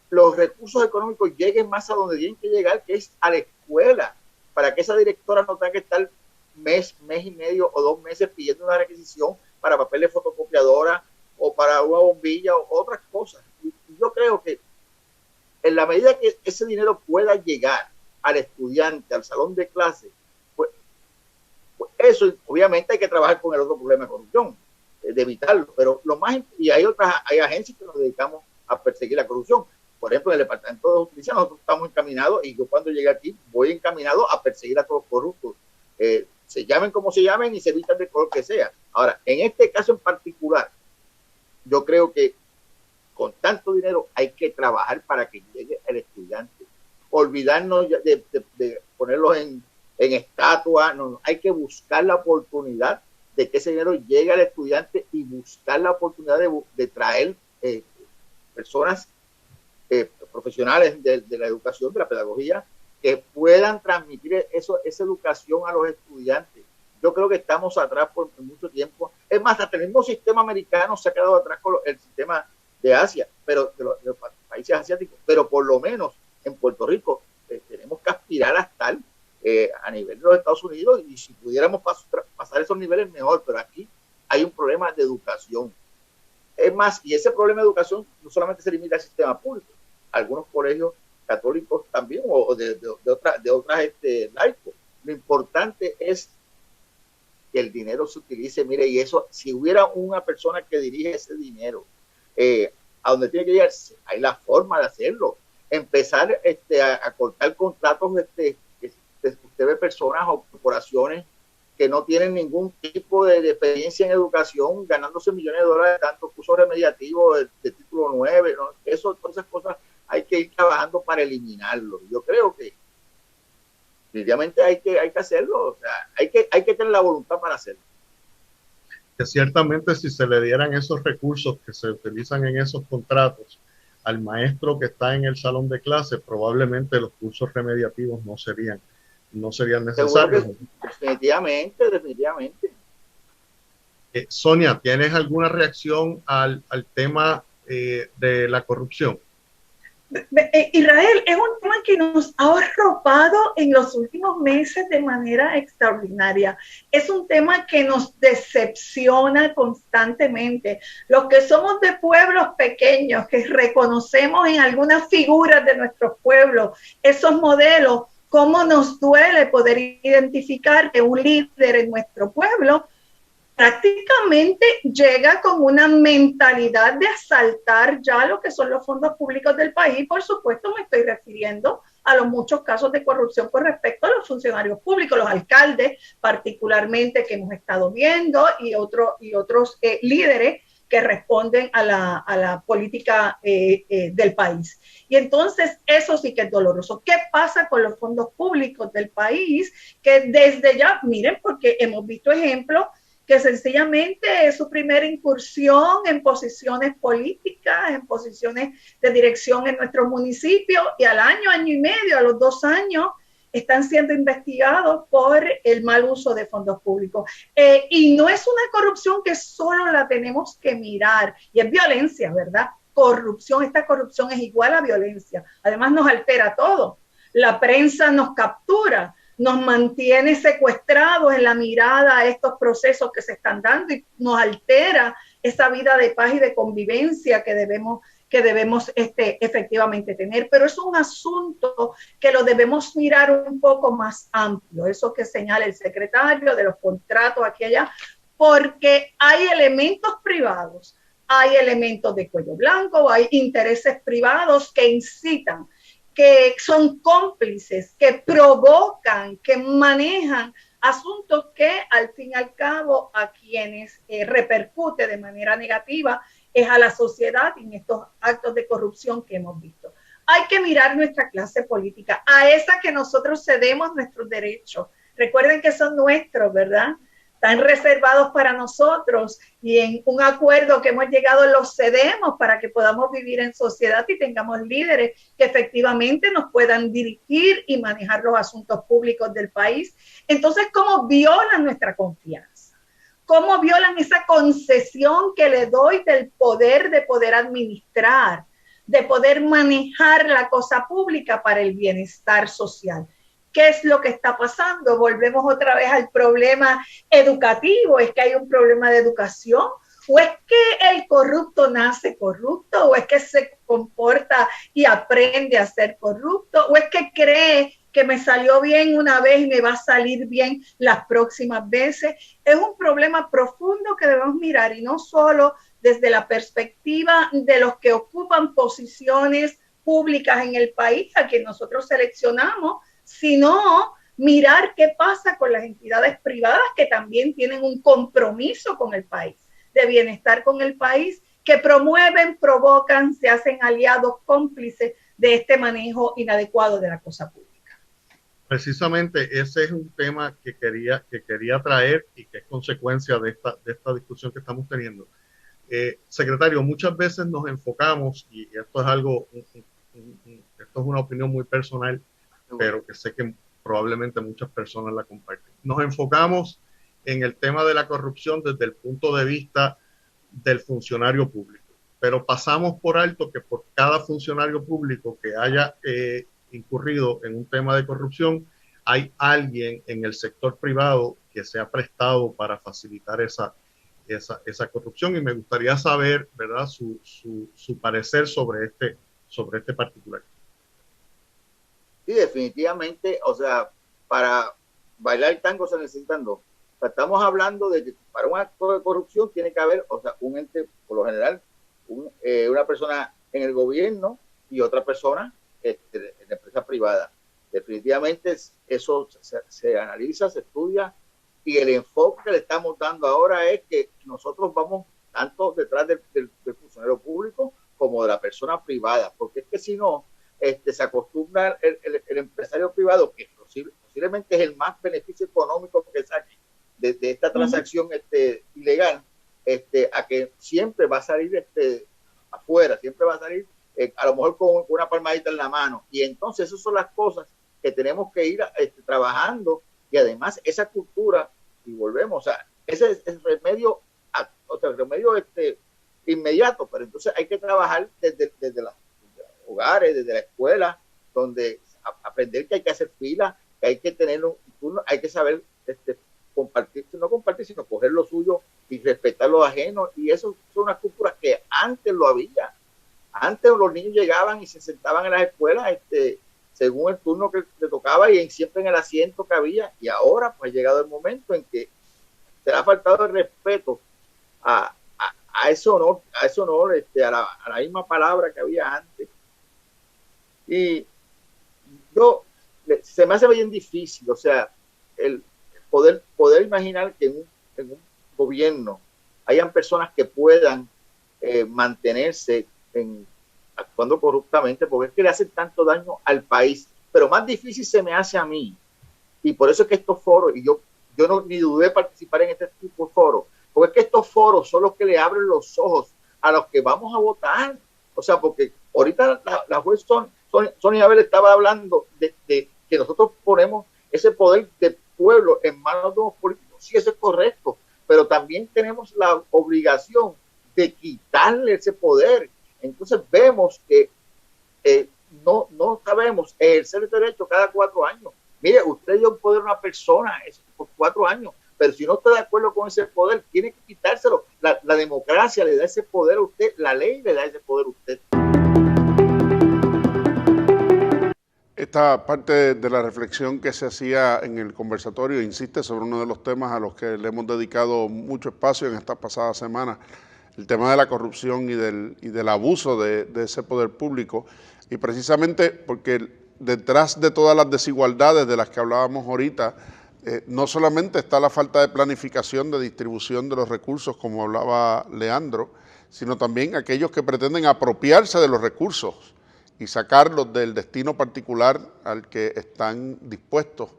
los recursos económicos lleguen más a donde tienen que llegar, que es a la escuela, para que esa directora no tenga que estar mes y medio o 2 meses pidiendo una requisición para papel de fotocopiadora o para una bombilla o otras cosas. Y yo creo que en la medida que ese dinero pueda llegar al estudiante, al salón de clase, pues eso obviamente hay que trabajar con el otro problema de corrupción, de evitarlo, pero y hay agencias que nos dedicamos a perseguir la corrupción. Por ejemplo, en el Departamento de Justicia nosotros estamos encaminados, y yo cuando llegué aquí voy encaminado a perseguir a todos los corruptos, se llamen como se llamen y se vistan del color que sea. Ahora, en este caso en particular, yo creo que con tanto dinero hay que trabajar para que llegue el estudiante. Olvidarnos de ponerlos en estatua, no, hay que buscar la oportunidad de que ese dinero llegue al estudiante y buscar la oportunidad de traer personas profesionales de la educación, de la pedagogía, que puedan transmitir esa educación a los estudiantes. Yo creo que estamos atrás por mucho tiempo. Es más, hasta el mismo sistema americano se ha quedado atrás con el sistema de Asia, pero de los países asiáticos, pero por lo menos en Puerto Rico tenemos que aspirar a estar a nivel de los Estados Unidos, y si pudiéramos pasar esos niveles mejor, pero aquí hay un problema de educación. Es más, y ese problema de educación no solamente se limita al sistema público, algunos colegios católicos también, o de otras laicos. Lo importante es que el dinero se utilice, mire, y eso, si hubiera una persona que dirige ese dinero a donde tiene que llegar, hay la forma de hacerlo. Empezar a cortar contratos que usted ve personas o corporaciones que no tienen ningún tipo de experiencia en educación, ganándose millones de dólares, tantos cursos remediativos de título 9, ¿no? Todas esas cosas hay que ir trabajando para eliminarlo. Yo creo que definitivamente hay que hacerlo, o sea, hay que tener la voluntad para hacerlo. Que ciertamente si se le dieran esos recursos que se utilizan en esos contratos al maestro que está en el salón de clase, probablemente los cursos remediativos no serían necesarios. Definitivamente. Sonia, ¿tienes alguna reacción al tema de la corrupción? Israel, es un tema que nos ha arropado en los últimos meses de manera extraordinaria. Es un tema que nos decepciona constantemente. Los que somos de pueblos pequeños, que reconocemos en algunas figuras de nuestros pueblos esos modelos, cómo nos duele poder identificar que un líder en nuestro pueblo prácticamente llega con una mentalidad de asaltar ya lo que son los fondos públicos del país. Por supuesto, me estoy refiriendo a los muchos casos de corrupción con respecto a los funcionarios públicos, los alcaldes particularmente que hemos estado viendo, y otros líderes que responden a la política del país. Y entonces eso sí que es doloroso. ¿Qué pasa con los fondos públicos del país? Que desde ya, miren, porque hemos visto ejemplos que sencillamente es su primera incursión en posiciones políticas, en posiciones de dirección en nuestros municipios, y al año y medio, a los 2 años, están siendo investigados por el mal uso de fondos públicos. Y no es una corrupción que solo la tenemos que mirar, y es violencia, ¿verdad? Esta corrupción es igual a violencia. Además nos altera todo. La prensa nos captura, nos mantiene secuestrados en la mirada a estos procesos que se están dando y nos altera esa vida de paz y de convivencia que debemos efectivamente tener. Pero es un asunto que lo debemos mirar un poco más amplio, eso que señala el secretario de los contratos aquí y allá, porque hay elementos privados, hay elementos de cuello blanco, hay intereses privados que incitan, que son cómplices, que provocan, que manejan asuntos que al fin y al cabo a quienes repercute de manera negativa es a la sociedad en estos actos de corrupción que hemos visto. Hay que mirar nuestra clase política, a esa que nosotros cedemos nuestros derechos. Recuerden que son nuestros, ¿verdad? Están reservados para nosotros y en un acuerdo que hemos llegado los cedemos para que podamos vivir en sociedad y tengamos líderes que efectivamente nos puedan dirigir y manejar los asuntos públicos del país. Entonces, ¿cómo violan nuestra confianza? ¿Cómo violan esa concesión que le doy del poder de poder administrar, de poder manejar la cosa pública para el bienestar social? ¿Qué es lo que está pasando? Volvemos otra vez al problema educativo. ¿Es que hay un problema de educación? ¿O es que el corrupto nace corrupto? ¿O es que se comporta y aprende a ser corrupto? ¿O es que cree que me salió bien una vez y me va a salir bien las próximas veces? Es un problema profundo que debemos mirar y no solo desde la perspectiva de los que ocupan posiciones públicas en el país, a quien nosotros seleccionamos, sino mirar qué pasa con las entidades privadas que también tienen un compromiso con el país, de bienestar con el país, que promueven, provocan, se hacen aliados cómplices de este manejo inadecuado de la cosa pública. Precisamente ese es un tema que quería traer y que es consecuencia de esta discusión que estamos teniendo. Secretario, muchas veces nos enfocamos, y esto es esto es una opinión muy personal, pero que sé que probablemente muchas personas la comparten. Nos enfocamos en el tema de la corrupción desde el punto de vista del funcionario público, pero pasamos por alto que por cada funcionario público que haya incurrido en un tema de corrupción, hay alguien en el sector privado que se ha prestado para facilitar esa corrupción, y me gustaría saber, ¿verdad?, su parecer sobre este particular. Sí, definitivamente, o sea, para bailar el tango se necesitan dos. O sea, estamos hablando de que para un acto de corrupción tiene que haber, o sea, un ente, por lo general, una persona en el gobierno y otra persona en la empresa privada. Definitivamente eso se analiza, se estudia, y el enfoque que le estamos dando ahora es que nosotros vamos tanto detrás del funcionario público como de la persona privada, porque es que si no, se acostumbra el empresario privado, que posiblemente es el más beneficio económico que saque de esta transacción ilegal, a que siempre va a salir afuera, siempre va a salir a lo mejor con una palmadita en la mano. Y entonces esas son las cosas que tenemos que ir trabajando, y además esa cultura, y volvemos, o sea, ese es el remedio, el remedio inmediato, pero entonces hay que trabajar desde los hogares, desde la escuela, donde aprender que hay que hacer fila, que hay que tener un turno, hay que saber compartir, no compartir, sino coger lo suyo y respetar lo ajeno. Y eso son unas culturas que antes lo había. Antes los niños llegaban y se sentaban en las escuelas según el turno que le tocaba y siempre en el asiento que había, y ahora pues ha llegado el momento en que se le ha faltado el respeto a ese honor, a la misma palabra que había antes. Y se me hace bien difícil, o sea, el poder imaginar que en un gobierno hayan personas que puedan mantenerse actuando corruptamente, porque es que le hacen tanto daño al país. Pero más difícil se me hace a mí, y por eso es que estos foros, y yo no ni dudé participar en este tipo de foros, porque es que estos foros son los que le abren los ojos a los que vamos a votar. O sea, porque ahorita la juez Sonia Abel estaba hablando de que nosotros ponemos ese poder del pueblo en manos de los políticos. Sí, eso es correcto, pero también tenemos la obligación de quitarle ese poder. Entonces vemos que no sabemos ejercer el derecho cada 4 años. Mire, usted dio un poder a una persona por 4 años, pero si no está de acuerdo con ese poder, tiene que quitárselo. La democracia le da ese poder a usted, la ley le da ese poder a usted. Esta parte de la reflexión que se hacía en el conversatorio insiste sobre uno de los temas a los que le hemos dedicado mucho espacio en estas pasadas semanas, el tema de la corrupción y del abuso de ese poder público, y precisamente porque detrás de todas las desigualdades de las que hablábamos ahorita, no solamente está la falta de planificación de distribución de los recursos, como hablaba Leandro, sino también aquellos que pretenden apropiarse de los recursos y sacarlos del destino particular al que están dispuestos,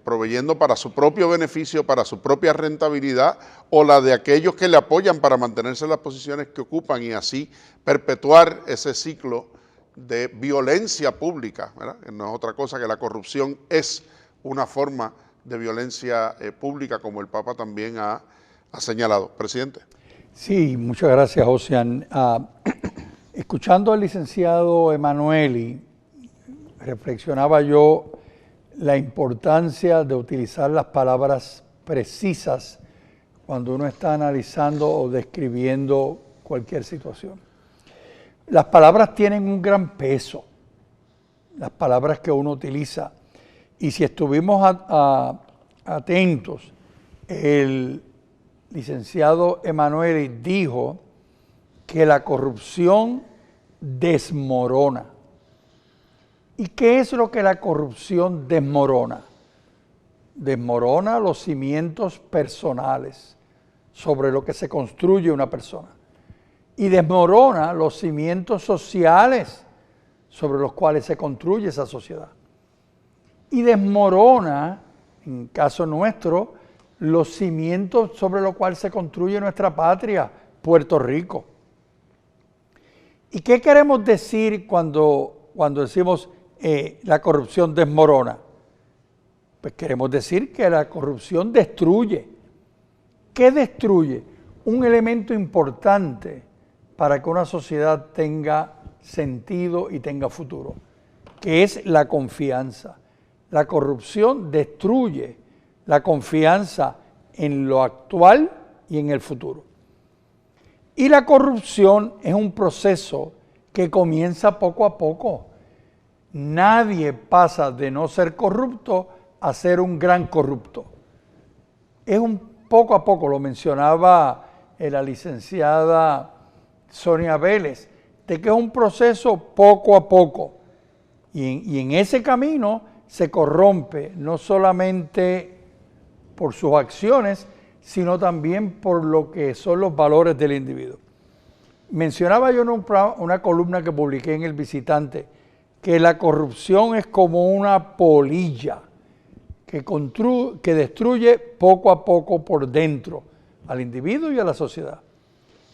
proveyendo para su propio beneficio, para su propia rentabilidad, o la de aquellos que le apoyan para mantenerse en las posiciones que ocupan y así perpetuar ese ciclo de violencia pública, ¿verdad? No es otra cosa que la corrupción es una forma de violencia pública, como el Papa también ha señalado. Presidente. Sí, muchas gracias, Ocean. Escuchando al licenciado Emanueli, reflexionaba yo la importancia de utilizar las palabras precisas cuando uno está analizando o describiendo cualquier situación. Las palabras tienen un gran peso, las palabras que uno utiliza. Y si estuvimos atentos, el licenciado Emanueli dijo que la corrupción desmorona. ¿Y qué es lo que la corrupción desmorona? Desmorona los cimientos personales sobre lo que se construye una persona. Y desmorona los cimientos sociales sobre los cuales se construye esa sociedad. Y desmorona, en caso nuestro, los cimientos sobre los cuales se construye nuestra patria, Puerto Rico. ¿Y qué queremos decir cuando decimos la corrupción desmorona? Pues queremos decir que la corrupción destruye. ¿Qué destruye? Un elemento importante para que una sociedad tenga sentido y tenga futuro, que es la confianza. La corrupción destruye la confianza en lo actual y en el futuro. Y la corrupción es un proceso que comienza poco a poco. Nadie pasa de no ser corrupto a ser un gran corrupto. Es un poco a poco, lo mencionaba la licenciada Sonia Vélez, de que es un proceso poco a poco. Y en ese camino se corrompe no solamente por sus acciones, sino también por lo que son los valores del individuo. Mencionaba yo en una columna que publiqué en El Visitante, que la corrupción es como una polilla que destruye poco a poco por dentro al individuo y a la sociedad.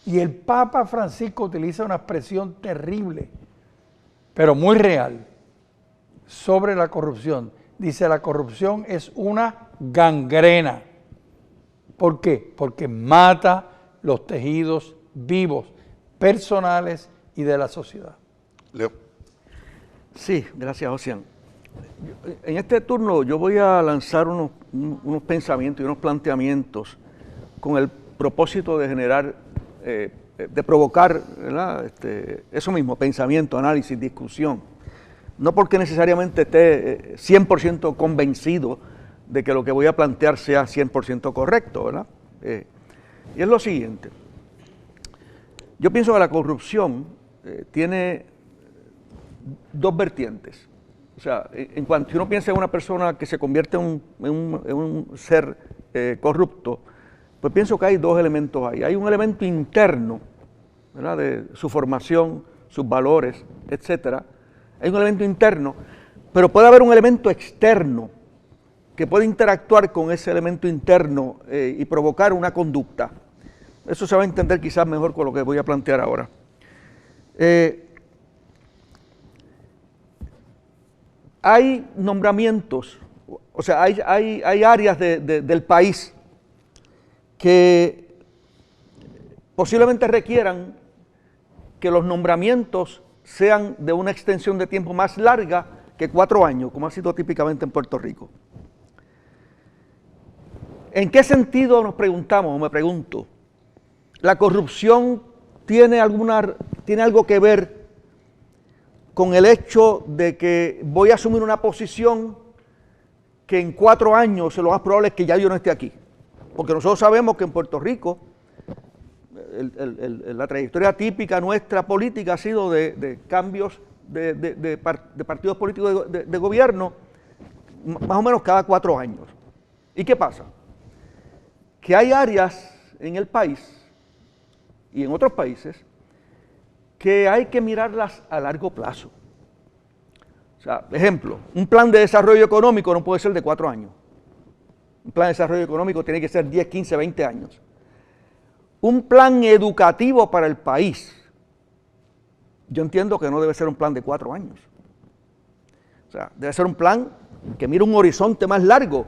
Y el Papa Francisco utiliza una expresión terrible, pero muy real, sobre la corrupción. Dice, la corrupción es una gangrena. ¿Por qué? Porque mata los tejidos vivos, personales y de la sociedad. Leo. Sí, gracias, Ocean. En este turno yo voy a lanzar unos pensamientos y unos planteamientos con el propósito de generar, de provocar, ¿verdad? Eso mismo, pensamiento, análisis, discusión. No porque necesariamente esté 100% convencido de que lo que voy a plantear sea 100% correcto, ¿verdad? Y es lo siguiente. Yo pienso que la corrupción tiene dos vertientes. O sea, en cuanto si uno piensa en una persona que se convierte en un ser corrupto, pues pienso que hay dos elementos ahí. Hay un elemento interno, ¿verdad? De su formación, sus valores, etcétera. Hay un elemento interno, pero puede haber un elemento externo que puede interactuar con ese elemento interno y provocar una conducta. Eso se va a entender quizás mejor con lo que voy a plantear ahora. Hay nombramientos, o sea, hay áreas del país que posiblemente requieran que los nombramientos sean de una extensión de tiempo más larga que 4 años, como ha sido típicamente en Puerto Rico. ¿En qué sentido nos preguntamos, o me pregunto, la corrupción tiene algo que ver con el hecho de que voy a asumir una posición que en 4 años lo más probable es que ya yo no esté aquí? Porque nosotros sabemos que en Puerto Rico la trayectoria típica nuestra política ha sido de cambios de partidos políticos de gobierno más o menos cada 4 años. ¿Y qué pasa? Que hay áreas en el país y en otros países que hay que mirarlas a largo plazo. O sea, ejemplo, un plan de desarrollo económico no puede ser de 4 años. Un plan de desarrollo económico tiene que ser 10, 15, 20 años. Un plan educativo para el país, yo entiendo que no debe ser un plan de 4 años. O sea, debe ser un plan que mire un horizonte más largo,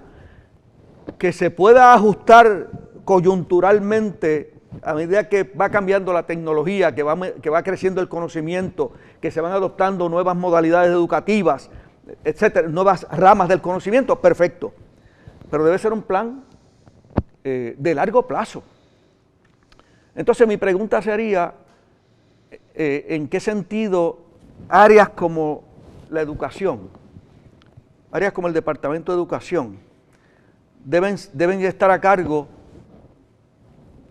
que se pueda ajustar coyunturalmente a medida que va cambiando la tecnología, que va creciendo el conocimiento, que se van adoptando nuevas modalidades educativas, etcétera, nuevas ramas del conocimiento, perfecto. Pero debe ser un plan de largo plazo. Entonces mi pregunta sería, ¿en qué sentido áreas como la educación, áreas como el Departamento de Educación, deben estar a cargo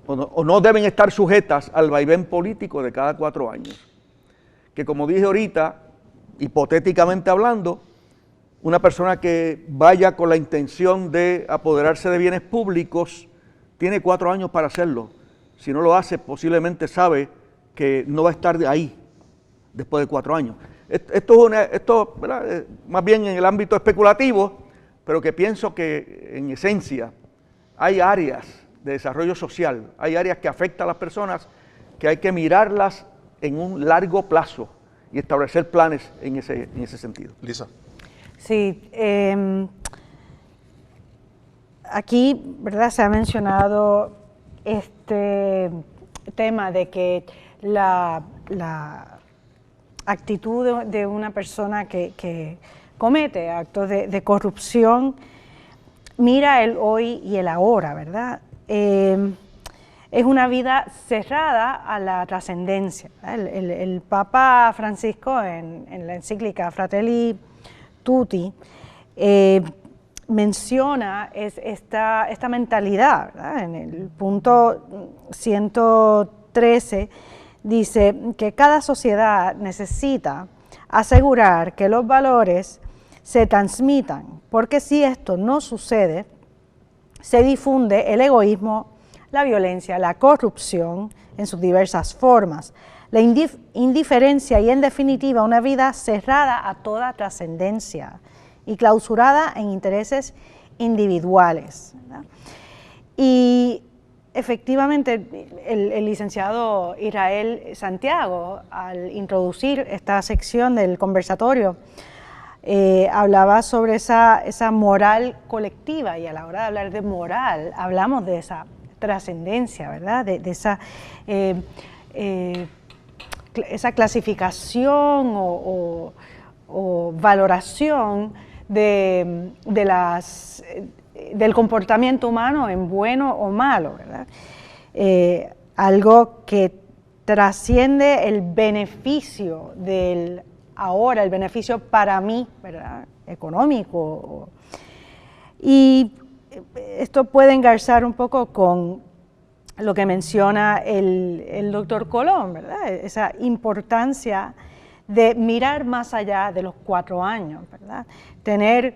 o no deben estar sujetas al vaivén político de cada 4 años? Que como dije ahorita, hipotéticamente hablando, una persona que vaya con la intención de apoderarse de bienes públicos tiene 4 años para hacerlo. Si no lo hace, posiblemente sabe que no va a estar ahí después de 4 años. Esto ¿verdad? Más bien en el ámbito especulativo, pero que pienso que en esencia hay áreas de desarrollo social, hay áreas que afectan a las personas que hay que mirarlas en un largo plazo y establecer planes en ese sentido. Lisa. Sí, aquí, ¿verdad? Se ha mencionado este tema de que la actitud de una persona que comete actos de corrupción mira el hoy y el ahora, ¿verdad? Es una vida cerrada a la trascendencia. El Papa Francisco en la encíclica Fratelli Tutti menciona esta mentalidad, ¿verdad? En el punto 113 dice que cada sociedad necesita asegurar que los valores se transmitan, porque si esto no sucede, se difunde el egoísmo, la violencia, la corrupción en sus diversas formas, la indiferencia y en definitiva una vida cerrada a toda trascendencia y clausurada en intereses individuales, ¿verdad? Y efectivamente el licenciado Israel Santiago, al introducir esta sección del conversatorio, hablaba sobre esa moral colectiva, y a la hora de hablar de moral hablamos de esa trascendencia, ¿verdad? De esa clasificación o valoración del comportamiento humano en bueno o malo, ¿verdad? Algo que trasciende el beneficio del ahora, el beneficio para mí, ¿verdad? Económico. Y esto puede engarzar un poco con lo que menciona el doctor Colón, ¿verdad? Esa importancia de mirar más allá de los 4 años, ¿verdad? Tener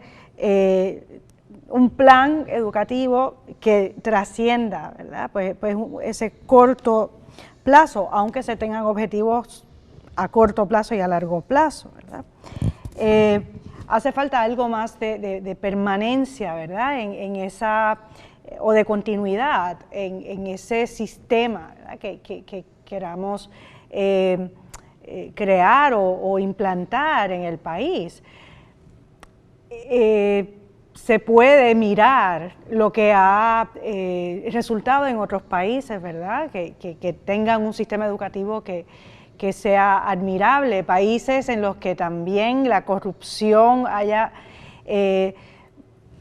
un plan educativo que trascienda, ¿verdad? Pues ese corto plazo, aunque se tengan objetivos a corto plazo y a largo plazo, ¿verdad? Hace falta algo más de permanencia, ¿verdad? En esa, o de continuidad en ese sistema, ¿verdad? Que queramos crear o implantar en el país. Se puede mirar lo que ha resultado en otros países, ¿verdad? Que tengan un sistema educativo que que sea admirable, países en los que también la corrupción haya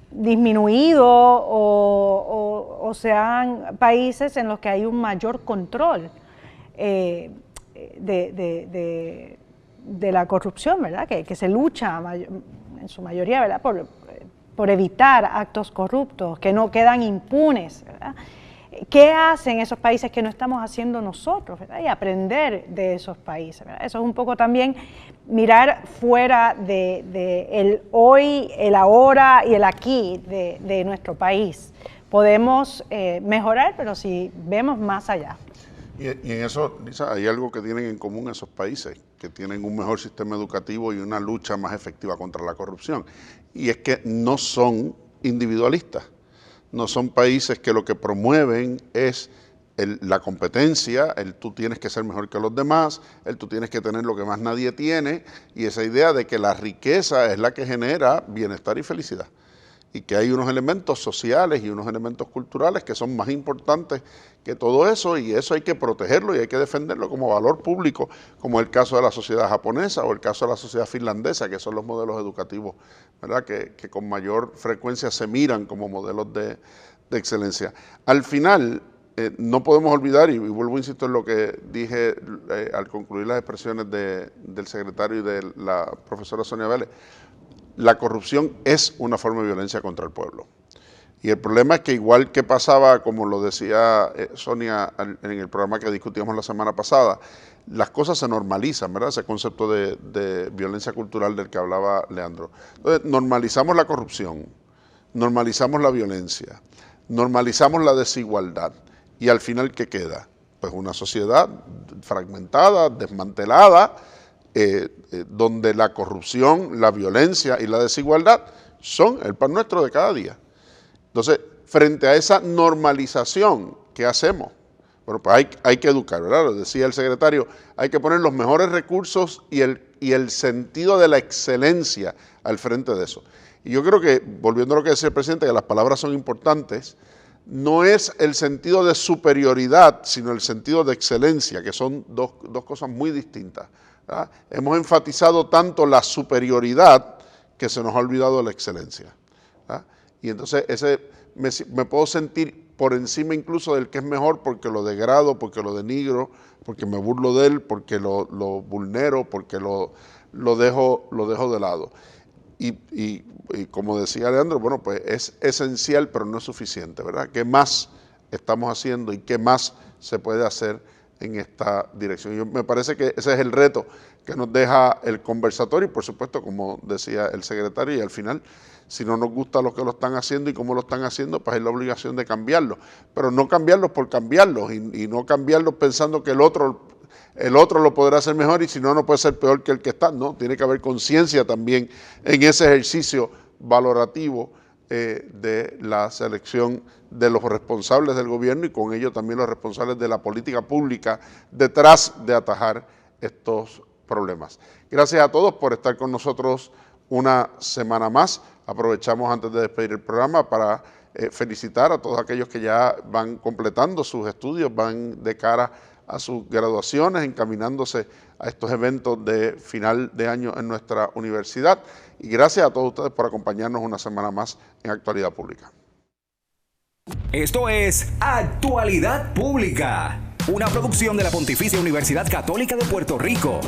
disminuido o sean países en los que hay un mayor control de la corrupción, ¿verdad? Que se lucha en su mayoría, ¿verdad? por evitar actos corruptos, que no quedan impunes, ¿verdad? ¿Qué hacen esos países que no estamos haciendo nosotros, ¿verdad? Y aprender de esos países, ¿verdad? Eso es un poco también mirar fuera de el hoy, el ahora y el aquí de nuestro país. Podemos mejorar, pero si vemos más allá. Y en eso, Lisa, hay algo que tienen en común esos países, que tienen un mejor sistema educativo y una lucha más efectiva contra la corrupción. Y es que no son individualistas. No son países que lo que promueven es la competencia, el tú tienes que ser mejor que los demás, el tú tienes que tener lo que más nadie tiene, y esa idea de que la riqueza es la que genera bienestar y felicidad. Y que hay unos elementos sociales y unos elementos culturales que son más importantes que todo eso, y eso hay que protegerlo y hay que defenderlo como valor público, como el caso de la sociedad japonesa o el caso de la sociedad finlandesa, que son los modelos educativos, ¿verdad? Que con mayor frecuencia se miran como modelos de excelencia. Al final, no podemos olvidar, y vuelvo a insistir en lo que dije al concluir las expresiones del secretario y de la profesora Sonia Vélez, la corrupción es una forma de violencia contra el pueblo. Y el problema es que igual que pasaba, como lo decía Sonia en el programa que discutíamos la semana pasada, las cosas se normalizan, ¿verdad? Ese concepto de violencia cultural del que hablaba Leandro. Entonces, normalizamos la corrupción, normalizamos la violencia, normalizamos la desigualdad. Y al final, ¿qué queda? Pues una sociedad fragmentada, desmantelada, donde la corrupción, la violencia y la desigualdad son el pan nuestro de cada día. Entonces, frente a esa normalización, ¿qué hacemos? Bueno, pues hay que educar, ¿verdad? Lo decía el secretario, hay que poner los mejores recursos y el sentido de la excelencia al frente de eso. Y yo creo que, volviendo a lo que decía el presidente, que las palabras son importantes, no es el sentido de superioridad, sino el sentido de excelencia, que son dos cosas muy distintas, ¿verdad? Hemos enfatizado tanto la superioridad que se nos ha olvidado la excelencia, ¿verdad? Y entonces me puedo sentir por encima incluso del que es mejor porque lo degrado, porque lo denigro, porque me burlo de él, porque lo vulnero, porque lo dejo de lado. Y como decía Leandro, bueno, pues es esencial, pero no es suficiente, ¿verdad? ¿Qué más estamos haciendo y qué más se puede hacer en esta dirección? Me parece que ese es el reto que nos deja el conversatorio y, por supuesto, como decía el secretario, y al final, si no nos gusta lo que lo están haciendo y cómo lo están haciendo, pues hay la obligación de cambiarlo. Pero no cambiarlos por cambiarlos y no cambiarlos pensando que el otro lo podrá hacer mejor y si no, no puede ser peor que el que está. No, tiene que haber conciencia también en ese ejercicio valorativo de la selección de los responsables del gobierno y con ello también los responsables de la política pública detrás de atajar estos problemas. Gracias a todos por estar con nosotros una semana más. Aprovechamos antes de despedir el programa para felicitar a todos aquellos que ya van completando sus estudios, van de cara a sus graduaciones, encaminándose a estos eventos de final de año en nuestra universidad. Y gracias a todos ustedes por acompañarnos una semana más en Actualidad Pública. Esto es Actualidad Pública, una producción de la Pontificia Universidad Católica de Puerto Rico.